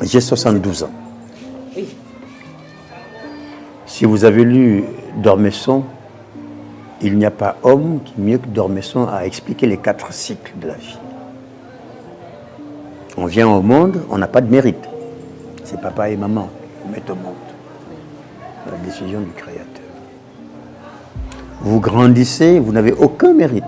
J'ai 72 ans. Oui. Si vous avez lu D'Ormesson, il n'y a pas homme qui mieux que D'Ormesson a expliqué les 4 cycles de la vie. On vient au monde, on n'a pas de mérite. C'est papa et maman qui mettent au monde. La décision du Créateur. Vous grandissez, vous n'avez aucun mérite.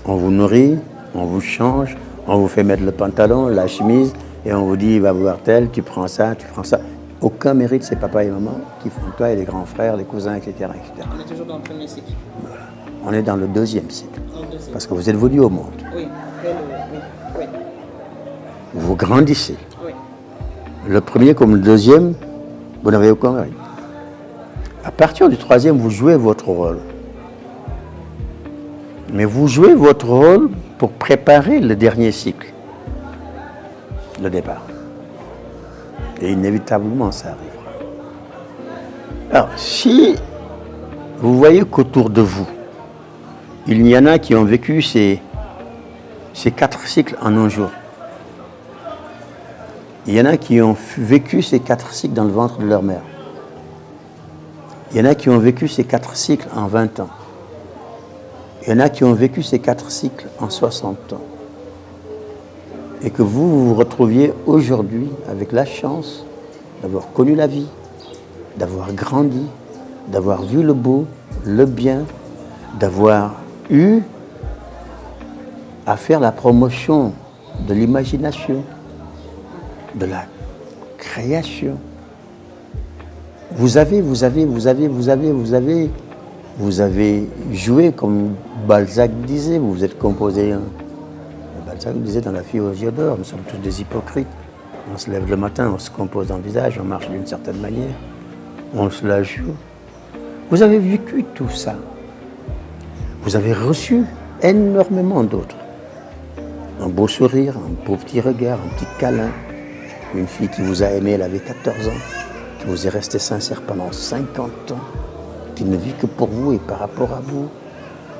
On vous nourrit, on vous change, on vous fait mettre le pantalon, la chemise, et on vous dit, il va voir tel, tu prends ça, tu prends ça. Aucun mérite, c'est papa et maman qui font toi et les grands frères, les cousins, etc. etc. On est toujours dans le premier cycle. Voilà. On est dans le 2e cycle. Dans le deuxième. Parce que vous êtes venu au monde. Oui. Après oui. Vous grandissez. Oui. Le premier comme le 2e, vous n'avez aucun mérite. À partir du 3e, vous jouez votre rôle. Mais vous jouez votre rôle pour préparer le dernier cycle, le départ. Et inévitablement, ça arrivera. Alors, si vous voyez qu'autour de vous, il y en a qui ont vécu ces 4 cycles en un jour. Il y en a qui ont vécu ces 4 cycles dans le ventre de leur mère. Il y en a qui ont vécu ces 4 cycles en 20 ans. Il y en a qui ont vécu ces 4 cycles en 60 ans. Et que vous vous retrouviez aujourd'hui avec la chance d'avoir connu la vie, d'avoir grandi, d'avoir vu le beau, le bien, d'avoir eu à faire la promotion de l'imagination, de la création. Vous avez joué comme Balzac disait, vous vous êtes composé. Balzac disait dans La fille aux yeux d'or, nous sommes tous des hypocrites. On se lève le matin, on se compose un visage, on marche d'une certaine manière, on se la joue. Vous avez vécu tout ça. Vous avez reçu énormément d'autres. Un beau sourire, un beau petit regard, un petit câlin. Une fille qui vous a aimé, elle avait 14 ans, qui vous est restée sincère pendant 50 ans, qui ne vit que pour vous et par rapport à vous.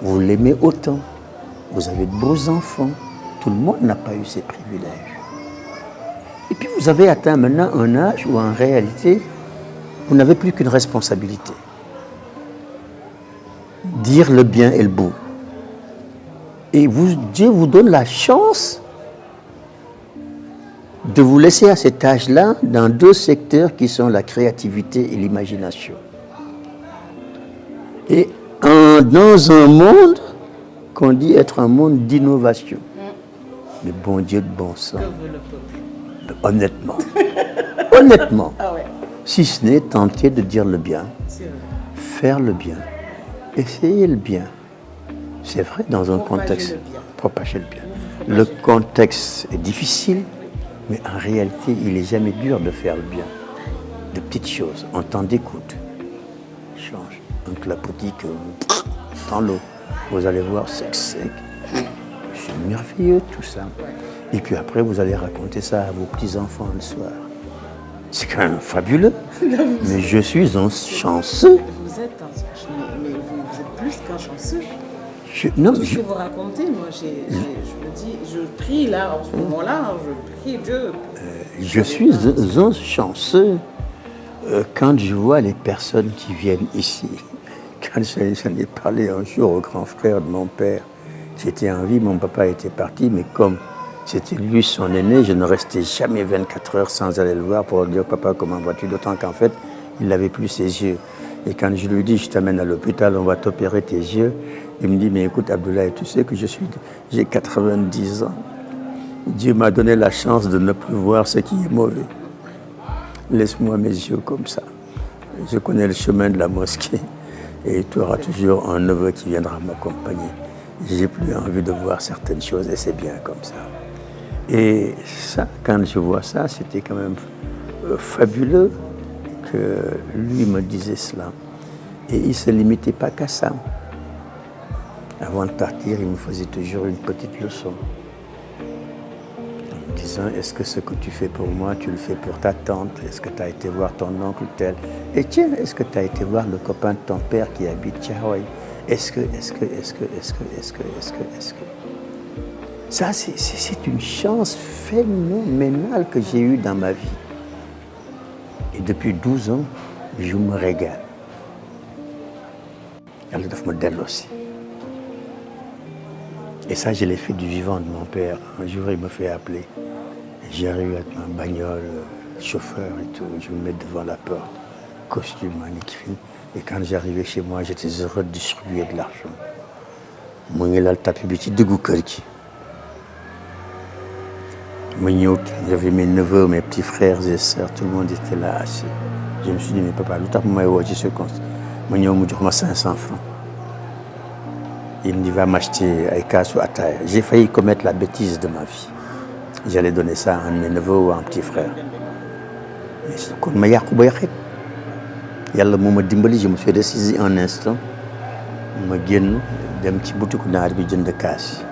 Vous l'aimez autant. Vous avez de beaux enfants. Tout le monde n'a pas eu ces privilèges. Et puis vous avez atteint maintenant un âge où en réalité, vous n'avez plus qu'une responsabilité. Dire le bien et le beau. Et Dieu vous donne la chance de vous laisser à cet âge-là dans 2 secteurs qui sont la créativité et l'imagination. Et dans un monde qu'on dit être un monde d'innovation. Mais bon Dieu de bon sang. Honnêtement. Honnêtement. Ah ouais. Si ce n'est tenter de dire le bien, faire le bien, essayer le bien. C'est vrai dans un contexte. Propager le bien. Le contexte est difficile, mais en réalité, il n'est jamais dur de faire le bien. De petites choses, un temps d'écoute. Change. Un clapotis que dans l'eau. Vous allez voir, c'est sec. C'est merveilleux tout ça. Et puis après, vous allez raconter ça à vos petits-enfants le soir. C'est quand même fabuleux. Mais je suis un chanceux. Vous êtes plus qu'un chanceux. Non, tout ce que vous racontez, moi, je me dis, je prie là, en ce moment-là, je prie Dieu. Je suis un chanceux quand je vois les personnes qui viennent ici. Quand j'en ai parlé un jour au grand frère de mon père, j'étais en vie, mon papa était parti, mais comme c'était lui son aîné, je ne restais jamais 24 heures sans aller le voir pour lui dire « Papa, comment vas-tu ?» D'autant qu'en fait, il n'avait plus ses yeux. Et quand je lui dis « Je t'amène à l'hôpital, on va t'opérer tes yeux », il me dit « Mais écoute Abdoulaye, tu sais que j'ai 90 ans. Dieu m'a donné la chance de ne plus voir ce qui est mauvais. Laisse-moi mes yeux comme ça. Je connais le chemin de la mosquée et tu auras toujours un neveu qui viendra m'accompagner. J'ai plus envie de voir certaines choses et c'est bien comme ça. » Et ça, quand je vois ça, c'était quand même fabuleux que lui me disait cela. Et il ne se limitait pas qu'à ça. Avant de partir, il me faisait toujours une petite leçon. En me disant, est-ce que ce que tu fais pour moi, tu le fais pour ta tante? Est-ce que tu as été voir ton oncle tel? Et tiens, est-ce que tu as été voir le copain de ton père qui habite Tchahoy? Est-ce que... Ça, c'est une chance phénoménale que j'ai eue dans ma vie. Et depuis 12 ans, je me régale. Yàlla daf ma delloosi. Et ça, je l'ai fait du vivant de mon père. Un jour, il me fait appeler. J'arrive avec ma bagnole, chauffeur et tout. Je me mets devant la porte, costume magnifique. Et quand j'arrivais chez moi, j'étais heureux de distribuer de l'argent. Mu ngi lal tapis bi ci diggu kër gi. Ma ñëw, j'avais mes neveux, mes petits frères et sœurs, tout le monde était là assis. Je me suis dit, mais papa, lu tax mu may woo ci ce compte. Ma ñëw mu jox ma 500 francs. Il me dit, va m'acheter ay kaasu ataaya. J'ai failli commettre la bêtise de ma vie. J'allais donner ça à un de mes neveux ou à un petit frère. Mais kon ma yàqu ba yàqit. Yàlla moo ma dimbali, je me suis ressaisi un instant. Ma génn dem ci butiku naar bi jënd kaas.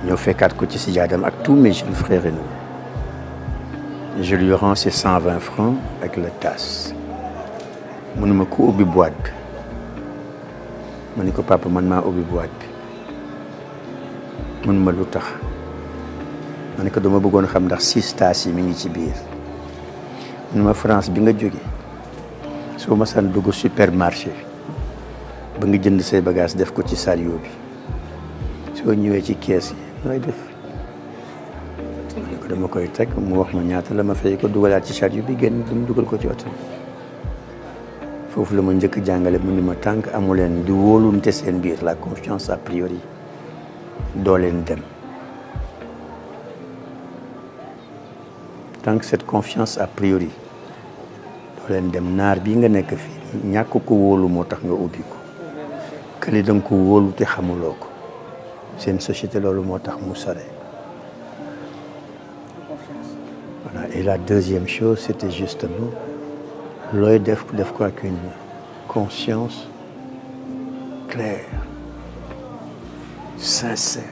ñoo fekkaat ko ci sijaadam ak tous mes jeunes frères et nous. Je lui rends ses 120 francs avec la tasse. mu ne ma ku ubbi boîte bi. ma ne ko papa man maa ubbi boîte bi. mu ne ma lu tax. ma ne ko dama bëggoon xam ndax 6 tasses yi mi ngi ci biir. mu ne ma France bi nga jóge soo ma san dugg supermarché ba nga jënd say bagages def ko ci sario bi soo ñëwee ci kees yi nooy def. ma ne ko dama koy teg mu wax ma ñaata la ma fay ko dugalaat ci sario bi génn dama dugal ko ci oto. foofu la ma njëkk jàngale mu ni ma tànk amu leen di wóolunte seen biir la confiance a priori doo leen dem. tant que cette confiance a priori doo leen dem. naar bii nga nekk fii ñàkk ko wóolu moo tax nga ubbi ko. kële da nga ko wóolu te xamuloo ko. seen société loolu moo tax mu sore. Voilà. Et la deuxième chose, c'était justement looy def ko ak une conscience claire, sincère.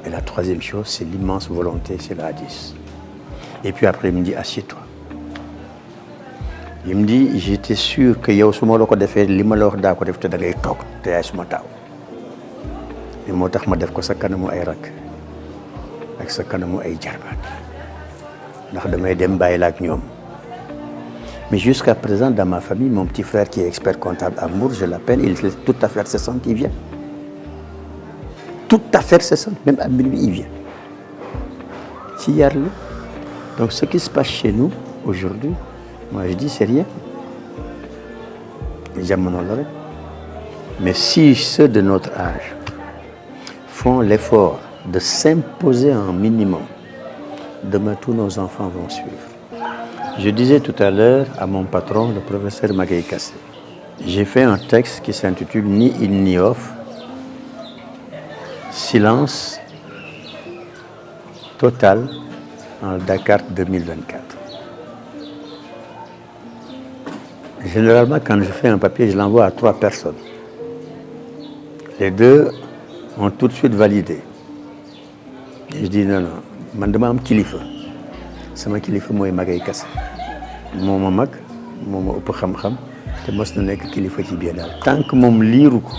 Et la troisième chose, c'est l'immense volonté, c'est le hadith. Et puis après, il me dit, assieds-toi. Il me dit, j'étais sûr que yow su ma la ko defee li ma la wax daa ko def te da ngay toog te yaay suma taaw. li moo tax ma def ko sa kanamu ay rakk ak sa kanamu ay jarbaat ndax damay dem bàyyi la ak ñoom. Mais jusqu'à présent, dans ma famille, mon petit frère qui est expert comptable à Mbour, je l'appelle, il est tout à fait incessant, il vient. Tout à fait incessant, même à minuit, il vient. Ci yar la. Donc ce qui se passe chez nous aujourd'hui, moi je dis c'est rien. Jamono la rek. Mais si ceux de notre âge font l'effort de s'imposer un minimum, demain tous nos enfants vont suivre. Je disais tout à l'heure à mon patron, le professeur Magaye Kassé, j'ai fait un texte qui s'intitule Ni in ni off, silence total en Dakar 2024. Généralement, quand je fais un papier, je l'envoie à 3 personnes. Les 2 ont tout de suite validé. Et je dis non, man dama am kilifa. Sama kilifa mooy Magaye Kassé. moo ma mag moo ma ëpp xam-xam te mos na nekk kilifa ci biir daal. tant que moom liiru ko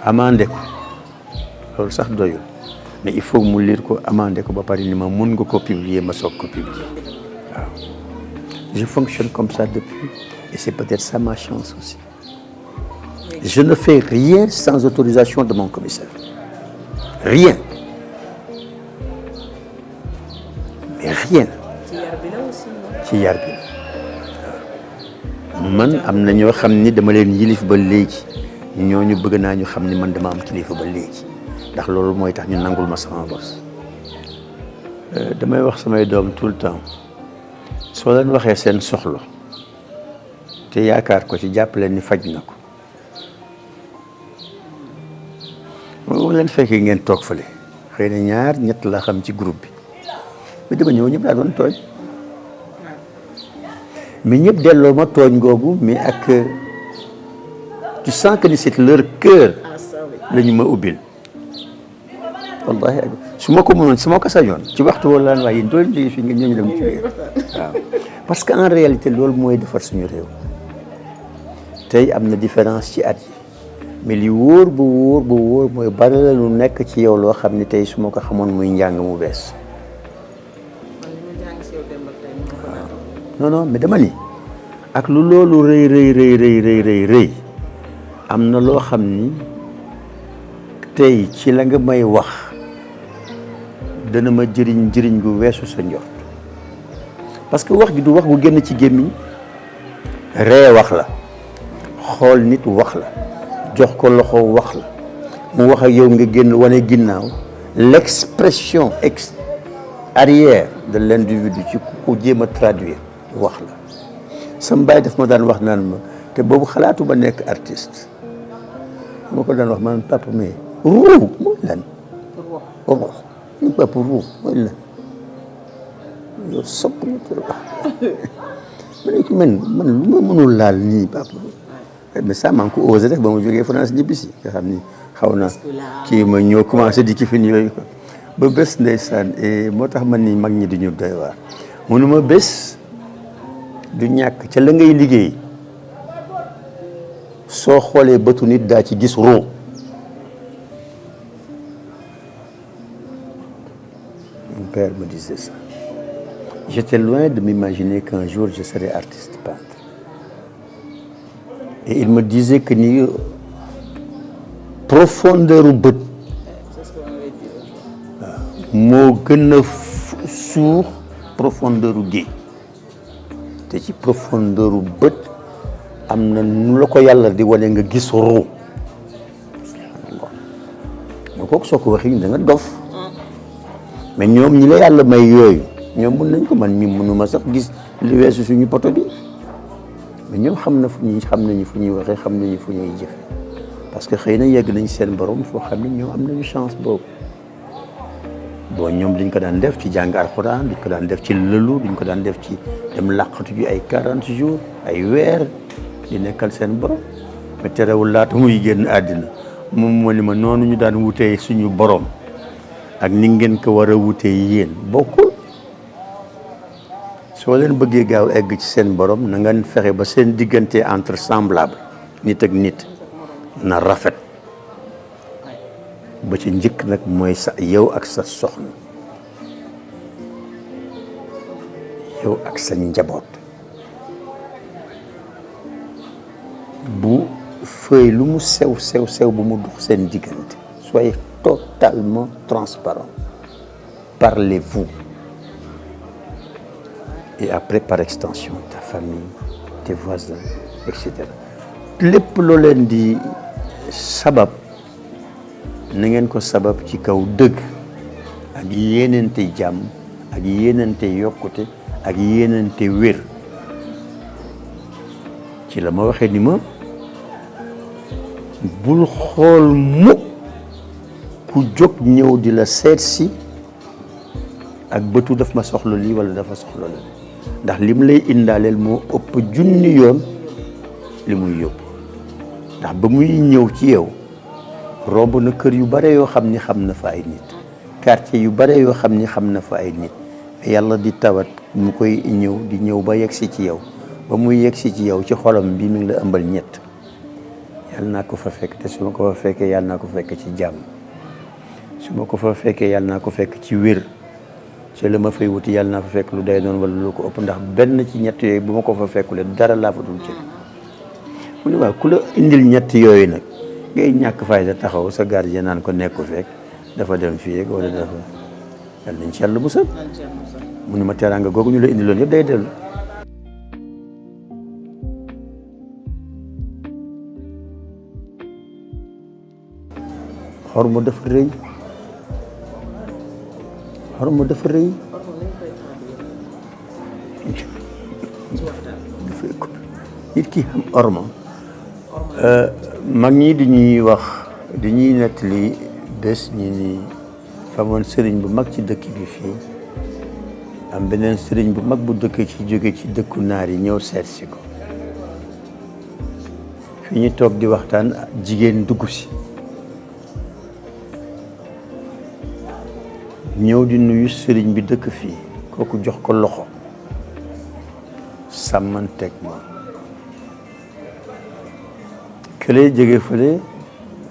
amandé ko loolu sax doyul mais il faut mu lire ko amandé ko ba pare ni ma mun nga ko publier ma soog ko publier waaw. Je fonctionne comme ça depuis et c'est peut-être ça ma chance aussi. Je ne fais rien sans autorisation de mon commissaire. Rien. Mais rien. ci yar bi la man am na ñoo xam ni dama leen yilif ba léegi ñooñu bëgg naa ñu xam ni man dama am kilifa ba léegi ndax loolu mooy tax ñu nangul ma sama bos. damay wax samay doom tout le temps soo leen waxee seen soxla te yaakaar ko ci jàpp leen ni faj na ko moo leen fekkee ngeen toog fële xëy na ñaar ñett la xam ci groupe bi mais dama ñëw ñëpp daa doon tooñ. mais ñëpp delloo ma tooñ googu mais ak tu sens que ni c'est leur cœur la ñu ma ubbil wallahi su ma ko mënoon su ma ko sañoon ci waxtu wala laan waaye yéen doole jógee fii nga ñooñu dem ci biir waaw parce que en réalité loolu mooy defar suñu réew tey am na différence ci at yi mais li wóor bu wóor bu wóor mooy bari la lu nekk ci yow loo xam ni tey su ma ko xamoon muy njàng mu bees. non non mais dama ni ak lu loolu rëy am na loo xam ni tey ci la nga may wax dana ma jëriñ gu weesu sa njort parce que wax ji du wax bu génn ci gémmiñ ree wax la xool nit wax la jox ko loxo wax la mu wax ak yow nga génn wane ginnaaw l'expression arrière de l'individu ci ku jéem a traduire wax la sama baay daf ma daan wax naan ma te boobu xalaatu ba nekk artiste ma ko daan wax man papa mais ruu mooy lan ruu ñu papa ruu mooy lan yow sopp ñu te wax man lu ma mënul laal nii papa mais ça maa ngi ko osé rek ba ma jógee France ñibbisi nga xam ni xaw na kii ma ñëw commencé di kifin yooyu ko ba bés ndeysaan moo tax man ni mag ñi di ñu doy waar mënuma bés du ñàkk ca la ngay liggéey soo xoolee bëtu nit daa ci gis roo mon père me disait ça j'étais loin de m'imaginer qu'un jour je serais artiste peintre et il me disait que ni profondeur u bët moo gën a suur profondeur u géej te ci profondeur u bët am na nu la ko yàlla di wane nga gis roo moo kooku soo ko waxee da nga dof mais ñoom ñi la yàlla may yooyu ñoom mën nañ ko man mi mënuma sax gis li weesu suñu poto bi mais ñoom xam nañu fu ñuy waxee xam nañu fu ñuy jëfe parce que xëy na yegg nañ seen borom foo xam ne ñoom am nañu chance boobu bon ñoom dañ ko daan def ci jàng alxuraan dañ ko daan def ci lëlu dañ ko daan def ci dem làqatu ji ay 40 jours ay weer di nekkal seen borom mais terewul laata muy génn àddina moom moo ni ma noonu ñu daan wutee suñu borom ak ni ngeen ko war a wutee yéen bokkul soo leen bëggee gaaw egg ci seen borom na ngeen fexe ba seen diggante entre semblable nit ak nit na rafet ba ci njëkk nag mooy sa yow ak sa soxna yow ak sa njaboot bu feuille lu mu sew bu mu dox seen diggante soyez totalement transparent parlez-vous et après par extension ta famille tes voisins et cetera lépp loo leen di sabab na ngeen ko sabab ci kaw dëgg ak yéenante jàmm ak yéenante yokkute ak yéenante wér ci la ma waxee ni ma bul xool mukk ku jóg ñëw di la seet si ak bëtu daf ma soxla lii wala dafa soxla la ndax lim lay indaaleel moo ëpp junni yoon li muy yóbbu ndax ba muy ñëw ci yow romb na kër yu bare yoo xam ni xam na fa ay nit quartier yu bare yoo xam ni xam na fa ay nit yàlla di tawat mu koy ñëw ba yegsi ci yow ba muy yegsi ci yow ci xolam bi mi ngi la ëmbal ñett yàlla naa ko fa fekk te su ma ko fa fekkee yàlla naa ko fekk ci jàmm su ma ko fa fekkee yàlla naa ko fekk ci wér ci la ma fay wuti yàlla naa fa fekk lu day noonu wala lu ko ëpp ndax benn ci ñett yooyu bu ma ko fa fekkulee dara laa fa dul ci mu ne waaw ku la indil ñett yooyu nag ngay ñàkk fayda taxaw sa gardien naan ko nekku fekk dafa dem fii rek wala dafa yàlla nañ ci yàlla musal mu ne ma teraanga googu ñu la indiloon yëpp day dellu xorma dafa rëy nit ki xam orma mag ñi di ñuy wax di ñuy nettali bés ñi ni famoon sëriñ bu mag ci dëkk bi fii am beneen sëriñ bu mag bu dëkk ci jóge ci dëkku naar yi ñëw seet si ko fi ñu toog di waxtaan jigéen dugg si ñëw di nuyu sëriñ bi dëkk fii kooku jox ko loxo sàmmanteeg moom kële jóge fële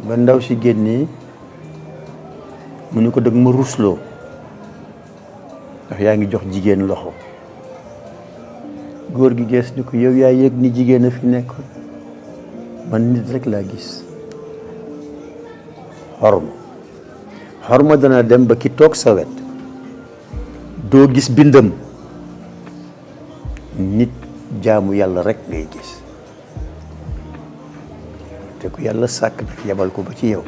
ba ndaw si génnee mu ne ko dëgg ma rusloo ndax yaa ngi jox jigéen loxo góor gi gees ni ko yow yaa yëg ni jigéen a fi nekkoon man nit rek laa gis xorma dana dem ba ki toog sa wet doo gis bindam nit jaamu yàlla rek ngay gis te ku yàlla sàkk nag yebal ko ba ci yow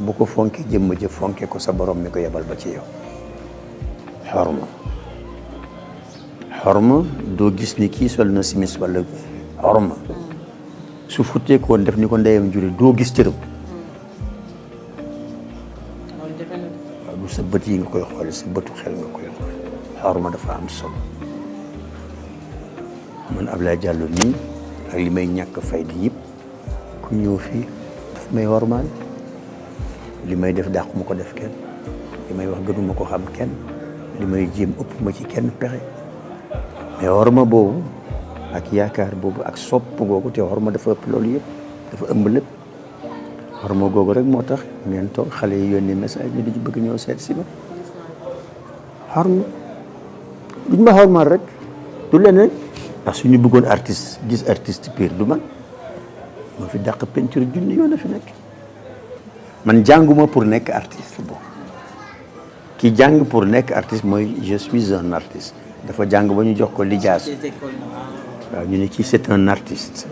bu ko fonke jëmm jë fonke ko sa borom mi ko yebal ba ci yow xorma doo gis ni kii sol na simis wala xorma su futtee koon def ni ko ndeyam jure doo gis cëram waaw du sa bët yi nga koy xoole sa bëtu xel nga koy xoole xorma dafa am solo man Ablaye Diallo nii ak li may ñàkk fayda yëpp ku ñëw fii daf may wormaal li may def dàqu ma ko def kenn li may wax gënuma ko xam kenn li may jéem ëpp ma ci kenn pexe mais worma boobu ak yaakaar boobu ak sopp googu te worma dafa ëpp loolu yëpp dafa ëmb lépp worma googu rek moo tax ngeen toog xale yi yónnee message bi di ci bëgg ñëw seet si ma worma duñ ma wormaal rek du leneen ndax suñu bëggoon artiste gis artiste pire du man moo fi dàq peinture junni yoon a fi nekk man jànguma pour nekk artiste bon ki jàng pour nekk artiste mooy je suis un artiste dafa jàng ba ñu jox ko lijaas waaw ñu ne kii c'est un artiste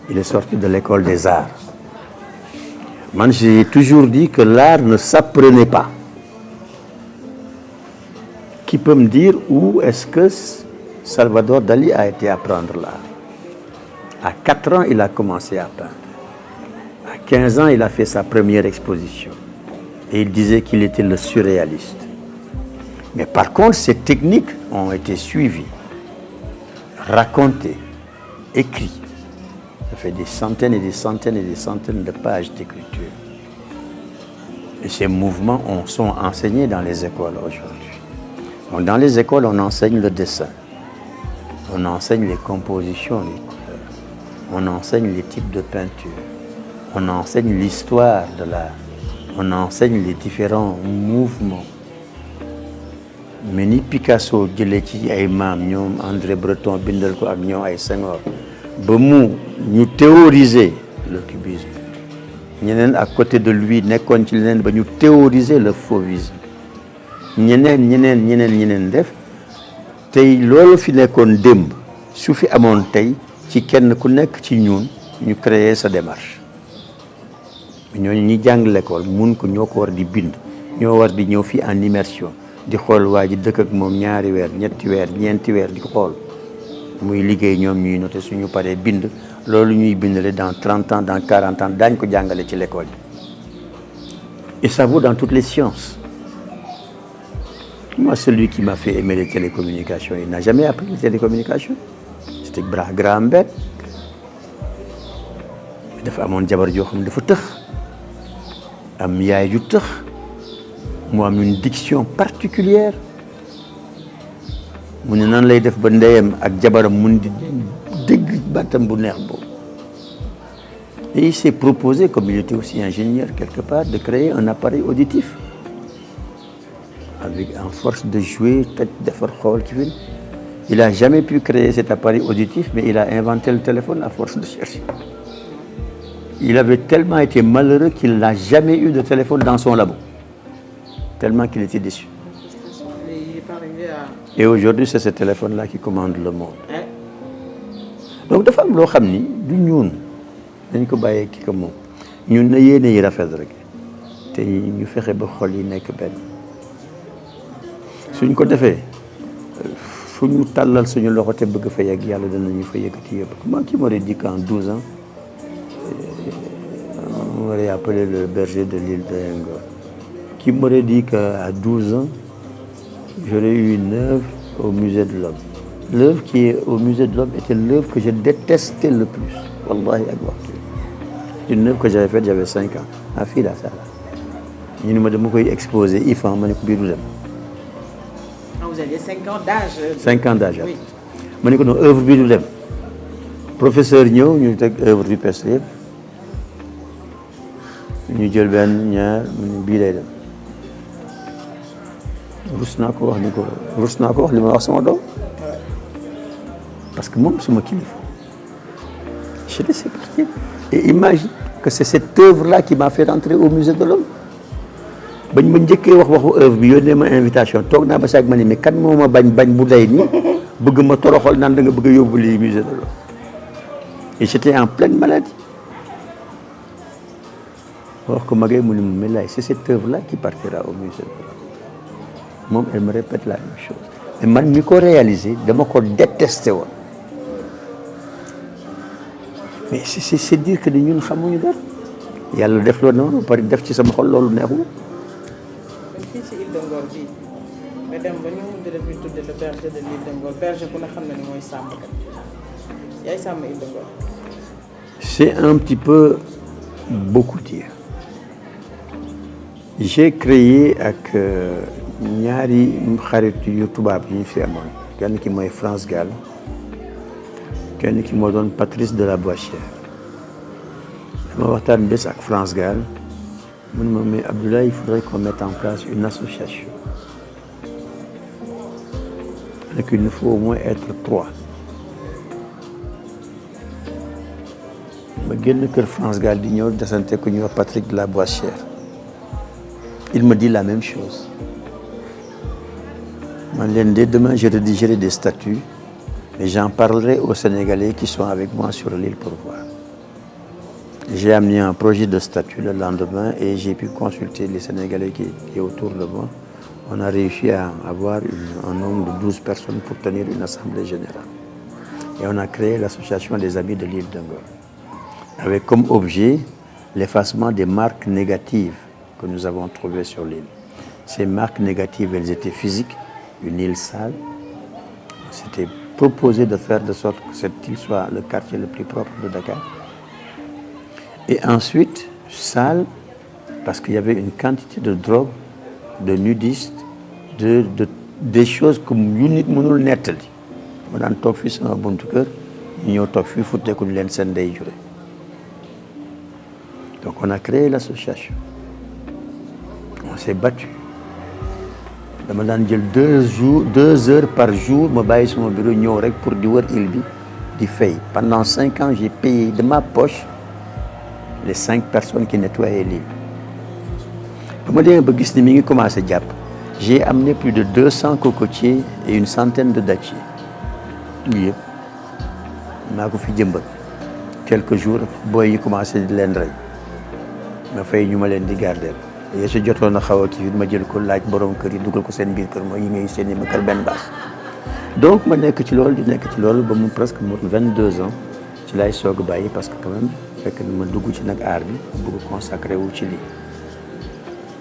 il est sorti de l'école des arts man j'ai toujours dit que l'art ne s'apprenait pas qui peut me dire où est-ce que Salvador Dali a été apprendre l'art. À 4 ans, il a commencé à peindre. À 15 ans, il a fait sa première exposition. Et il disait qu'il était le surréaliste. Mais par contre, ces techniques ont été suivies, racontées, écrites. Ça fait des centaines et des centaines et des centaines de pages d'écriture. Et ces mouvements sont enseignés dans les écoles aujourd'hui. Donc, dans les écoles, on enseigne le dessin. On enseigne les compositions, les couleurs. On enseigne les types de peinture. On enseigne l'histoire de l'art. On enseigne les différents mouvements. Mais ni Picasso jëlee ci ay maam ñoom André Breton bindal ko ak ñoom ay Senghor ba ñu théoriser le cubisme. ñeneen à côté de lui nekkoon ci leneen ba ñu théoriser le fauvisme. ñeneen def. tey loolu fi nekkoon démb su fi amoon tey ci kenn ku nekk ci ñun ñu créer sa démarche ñooñu ñi jàng l'école mun ko ñoo ko war di bind ñoo war di ñëw fii en immersion di xool waa ji dëkk ak moom ñaari weer ñetti weer ñeenti weer di ko xool muy liggéey ñoom ñuy noté suñu paree bind loolu ñuy bindale dans 30 ans dans 40 ans daañ ko jàngale ci l'école yi et ça vaut dans toutes les sciences. Moi, celui qui m'a fait aimer les télécommunications, il n'a jamais appris les télécommunications. C'était Graham Bell. dafa amoon jabar joo xam ne dafa tëx am yaay ju tëx mu am une diction particulière mu ne nan lay def ba ndeyam ak jabaram mun di dégg bàttam bu neex boobu. Et il s'est proposé, comme il était aussi ingénieur quelque part, de créer un appareil auditif. Avec en force de jouer, il n'a jamais pu créer cet appareil auditif, mais il a inventé le téléphone à force de chercher. Il avait tellement été malheureux qu'il n'a jamais eu de téléphone dans son labo, tellement qu'il était déçu. Et aujourd'hui, c'est ce téléphone-là qui commande le monde. Donc, dafa am loo xam ni du ñun dañ ko bàyyee ki ko moom ñun na yéene yi rafet rek te ñu fexe ba xol yi nekk benn. suñ ko defee fu ñu tàllal suñu loxo te bëgg fa yegg yàlla danañu fa yëkkati yëpp. Moi qui m'aurais dit qu'en 12 ans on m'aurait appelé le berger de l'île de Ngor. Qui m'aurait dit qu'à 12 ans j'aurais eu une œuvre au musée de l'homme. L'œuvre qui est au musée de l'homme était l'œuvre que je détestais le plus. Wallahi ak waxtu. Une œuvre que j'avais faite, j'avais 5 ans. Ah fii la sala. ñu ne ma dama koy exposé IFAN ma ne ko bii du dem. Vous aviez 5 ans d'âge. 5 ans d'âge. Oui. ma ne ko non œuvre bii du dem. Professeur ñëw ñu teg œuvre du peste yëpp. ñu jël benn ñaar mu ne bii lay dem rus naa ko wax li ma wax sama doom parce que moom suma kilifa je laissé partir et imagine que c'est cette œuvre-là qui m'a fait rentrer au musée de l'homme bañ ma njëkkee waxu œuvre bi yónnee ma invitation toog naa ba saag ma ne mais kan moo ma bañ bu day nii bëgg ma toroxal naan da nga bëgg a yóbbu lii musée de l'homme et j'étais en pleine maladie wax ko magee mu ne ma mais laay c'est cette œuvre-là qui partira au musée de l'homme moom elle me répète la même chose mais man mi ko réalisé dama ko détesté woon mais c'est dire que ni ñun xamuñu dara yàlla def loolu noonu pare def ci sama xol loolu neexul. fii ci Île de Ngor bii nga dem ba ñu mujj def ñu tudde le berger de l'Île de Ngor berger ku ne xam na ni mooy sàmmkat yaay sàmm Île de Ngor. C'est un petit peu beaucoup dire. J'ai créé ak ñaari xarit yu tubaab yi ñu fi amoon kenn ki mooy France Gall kenn ki moo doon Patrice de la Boissière dama waxtaan bés ak France Gall mu ne ma mais Abdoulaye il faudrait qu'on mette en place une association donc il nous faut au moins être 3 ma génn kër France Gall di ñëw desante ku ñuy wax Patrick de la Boissière il me dit la même chose man leen dès demain je rédigerai des statuts mais j'en parlerai aux Sénégalais qui sont avec moi sur l'île pour voir. J'ai amené un projet de statut le lendemain et j'ai pu consulter les Sénégalais qui est autour de moi. On a réussi à avoir un nombre de 12 personnes pour tenir une assemblée générale. Et on a créé l'association des amis de l'île de Ngor, avec comme objet l'effacement des marques négatives que nous avons trouvées sur l'île. Ces marques négatives, elles étaient physiques, une île sale. C'était proposé de faire de sorte que cette île soit le quartier le plus propre de Dakar. Et ensuite, sale, parce qu'il y avait une quantité de drogue, de nudistes, des choses comme yu nit mënul nettali. ma daan toog fii sama buntu kër ñu ñëw toog fii futteeku leen seen ndey jure. Donc on a créé l'association. On s'est battu. dama daan jël 2 heures par jour ma bàyyi sama bureau ñëw rek pour di wër île bi di fay. Pendant 5 ans j'ai payé de ma poche les 5 personnes qui nettoyaient l'île. ba ma demee ba gis ni mi ngi commencé jàpp j'ai amené plus de 200 cocotiers et une centaine de dattiers. lii yëpp maa ko fi jëmbat. quelques jours booy yi commencé di leen rey ma fay ñu ma leen di garder. yee si jotoon a xaw a kii ma jël ko laaj borom kër yi dugal ko seen biir kër mooy yi ngay seen i ma kër benn baax. donc ma nekk ci loolu di nekk ci loolu ba mu presque mot 22 ans ci laay soog a bàyyi parce que quand même fekk na ma dugg ci nag aar bi ma bëgg consacré wu ci lii.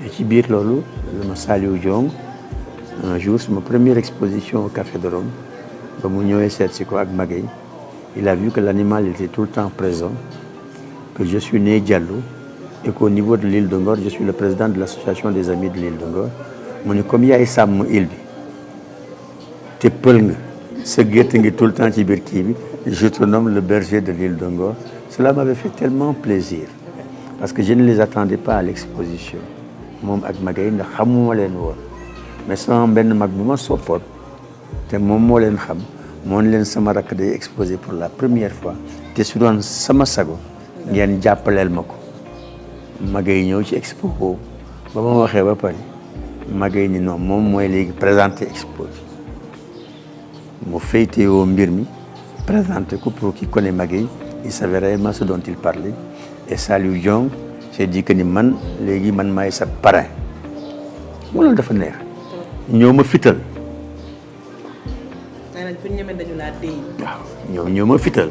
et ci biir loolu la ma Saliou Diong un jour sama première exposition au Café de Rome ba mu ñëwee seet si ko ak Maguette il a vu que l'animal était tout le temps présent que je suis né Diallo et qu'au niveau de l'île de Ngor je suis le président de l'association des amis de l'île de Ngor mu ne comme yaay sàmm île bi te pël nga sa gétt ngi tout le temps ci biir kii bi je te nomme le berger de l'île de Ngor. Cela m'avait fait tellement plaisir parce que je ne les attendais pas à l'exposition moom ak Maguette ndax xamuma leen woon mais sama benn mag bu ma soppoon te moom moo leen xam moo leen sama rakk day exposé pour la première fois te su doon sama sago ngeen jàppaleel ma ko. Maguette ñëw ci expo boobu ba ma waxee ba pare Maguette ni non moom mooy léegi présenté expo bi mu féetewoo mbir mi présenté ko pour qui connaît Maguette il savait réellement ce dont il parlait et Saliou Diong j'ai dit que ni man léegi man maay sa parrain mu loolu dafa neex ñoo ma fital. nee nañ fu ñu ñemee dañu laa déy. waaw ñoo ma fital.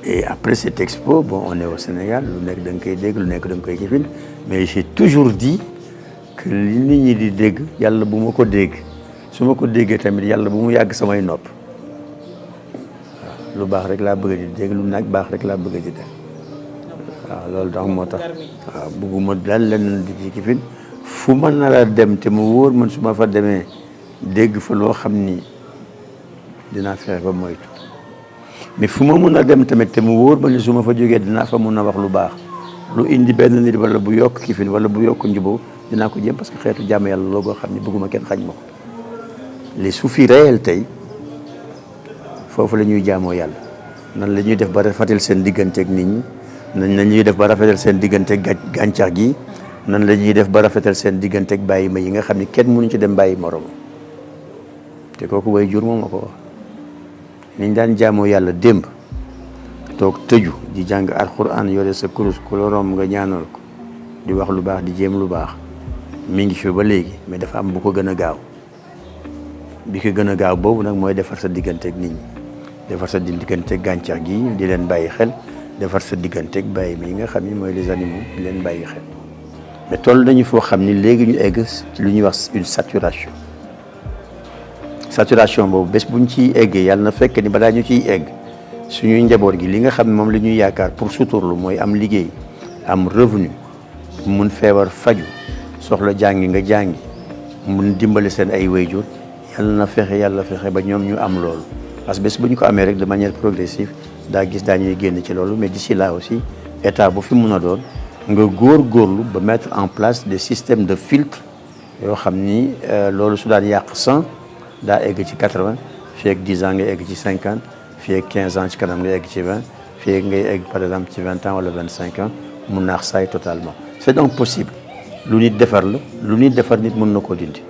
Et après cette expo, bon, on est au Sénégal, lu nekk da nga koy dégg lu nekk da nga koy jëfin mais j'ai toujours dit que li nit ñi di dégg yàlla bu ma ko dégg su ma ko déggee tamit yàlla bu mu yàgg samay nopp waaw lu baax rek laa bëgg di dégg lu nag baax rek laa bëgg di def waaw loolu tax moo tax waaw bëgguma daal leneen di ci jëfin fu ma nar a dem te mu wóor man su ma fa demee dégg fa loo xam ni dinaa fexe ba moytu. mais fu ma mun a dem tamit te mu wóor ba ni su ma fa jógee dinaa fa mun a wax lu baax lu indi benn nit wala bu yokk kifin wala bu yokk njuboo dinaa ko jéem parce que xeetu jàmm yàlla loo goo xam ne bëgguma kenn xañ ma ko les soufis réels tey foofu la ñuy jaamoo yàlla nan la ñuy def ba rafetal seen digganteeg nit ñi nan la ñuy def ba rafetal seen digganteeg gàncax gi nan la ñuy def ba rafetal seen digganteeg bàyyi ma yi nga xam ne kenn mënu ci dem bàyyi morom te kooku way jur moom ma ko wax niñ daan jaamoo yàlla démb toog tëju di jàng alxuraan yore sa kurus ku la romb nga ñaanal ko di wax lu baax di jéem lu baax mi ngi fi ba léegi mais dafa am bu ko gën a gaaw bi ko gën a gaaw boobu nag mooy defar sa digganteeg nit ñi defar sa digganteeg gàncax gi di leen bàyyi xel defar sa digganteeg bàyyi mi nga xam ni mooy les animaux di leen bàyyi xel mais toll nañu foo xam ni léegi ñu egg ci lu ñuy wax une saturation boobu bés buñ ciy eggee yàlla na fekk ni balaa ñu ciy egg suñuy njaboot gi li nga xam ne moom la ñuy yaakaar pour suturlu mooy am liggéey am revenu mun feebar faju soxla jàngi nga jàngi mun dimbali seen ay wayjur yàlla fexe ba ñoom ñu am loolu parce que bés bu ñu ko amee rek de manière progressive daa gis daañuy génn ci loolu mais d'ici là aussi état bu fi mun a doon nga góorgóorlu ba mettre en place des systèmes de filtre yoo xam ni loolu su daan yàq 100 daa egg ci 80 fii ak 10 ans nga egg ci 50 fii ak 15 ans ci kanam nga egg ci 20 fii ak ngay egg par exemple ci 20 ans wala 25 ans mu naax saay totalement c'est donc possible lu nit defar la lu nit defar nit mën na koo dindi